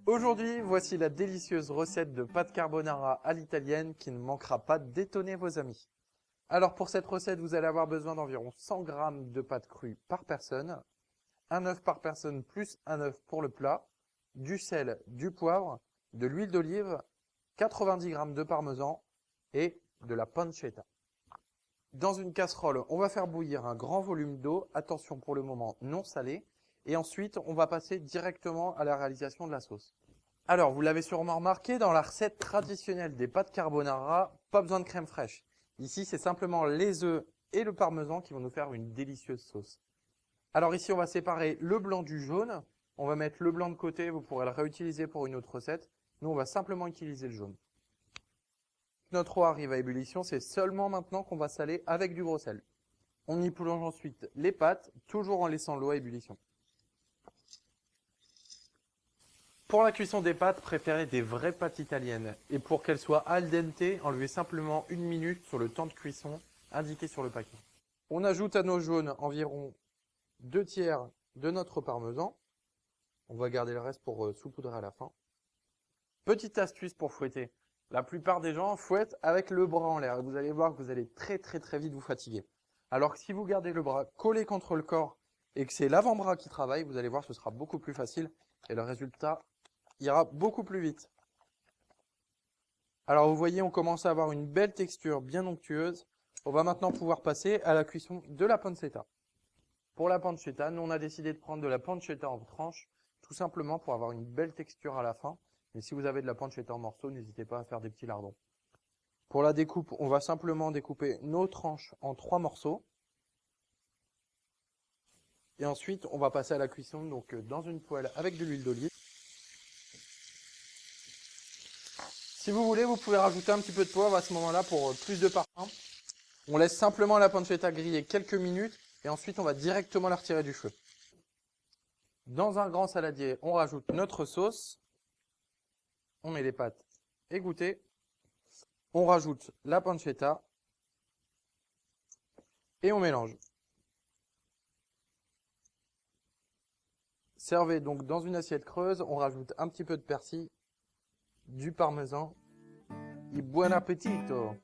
Aujourd'hui, voici la délicieuse recette de pâte carbonara à l'italienne qui ne manquera pas d'étonner vos amis. Alors pour cette recette, vous allez avoir besoin d'environ 100 g de pâte crue par personne, un œuf par personne plus un œuf pour le plat, du sel, du poivre, de l'huile d'olive, 90 g de parmesan et de la pancetta. Dans une casserole, on va faire bouillir un grand volume d'eau, attention pour le moment non salé, et ensuite on va passer directement à la réalisation de la sauce. Alors, vous l'avez sûrement remarqué, dans la recette traditionnelle des pâtes carbonara, pas besoin de crème fraîche. Ici, c'est simplement les œufs et le parmesan qui vont nous faire une délicieuse sauce. Alors ici, on va séparer le blanc du jaune. On va mettre le blanc de côté, vous pourrez le réutiliser pour une autre recette. Nous, on va simplement utiliser le jaune. Notre eau arrive à ébullition, c'est seulement maintenant qu'on va saler avec du gros sel. On y plonge ensuite les pâtes, toujours en laissant l'eau à ébullition. Pour la cuisson des pâtes, préférez des vraies pâtes italiennes. Et pour qu'elles soient al dente, enlevez simplement 1 minute sur le temps de cuisson indiqué sur le paquet. On ajoute à nos jaunes environ 2 tiers de notre parmesan. On va garder le reste pour saupoudrer à la fin. Petite astuce pour fouetter. La plupart des gens fouettent avec le bras en l'air. Vous allez voir que vous allez très vite vous fatiguer. Alors que si vous gardez le bras collé contre le corps et que c'est l'avant-bras qui travaille, vous allez voir que ce sera beaucoup plus facile et le résultat ira beaucoup plus vite. Alors vous voyez, on commence à avoir une belle texture bien onctueuse. On va maintenant pouvoir passer à la cuisson de la pancetta. Pour la pancetta, nous on a décidé de prendre de la pancetta en tranches, tout simplement pour avoir une belle texture à la fin. Mais si vous avez de la pancetta en morceaux, n'hésitez pas à faire des petits lardons. Pour la découpe, on va simplement découper nos tranches en 3 morceaux. Et ensuite, on va passer à la cuisson donc dans une poêle avec de l'huile d'olive. Si vous voulez, vous pouvez rajouter un petit peu de poivre à ce moment-là pour plus de parfum. On laisse simplement la pancetta griller quelques minutes et ensuite on va directement la retirer du feu. Dans un grand saladier, on rajoute notre sauce. On met les pâtes égouttées. On rajoute la pancetta et on mélange. Servez donc dans une assiette creuse, on rajoute un petit peu de persil, du parmesan et buon appetito!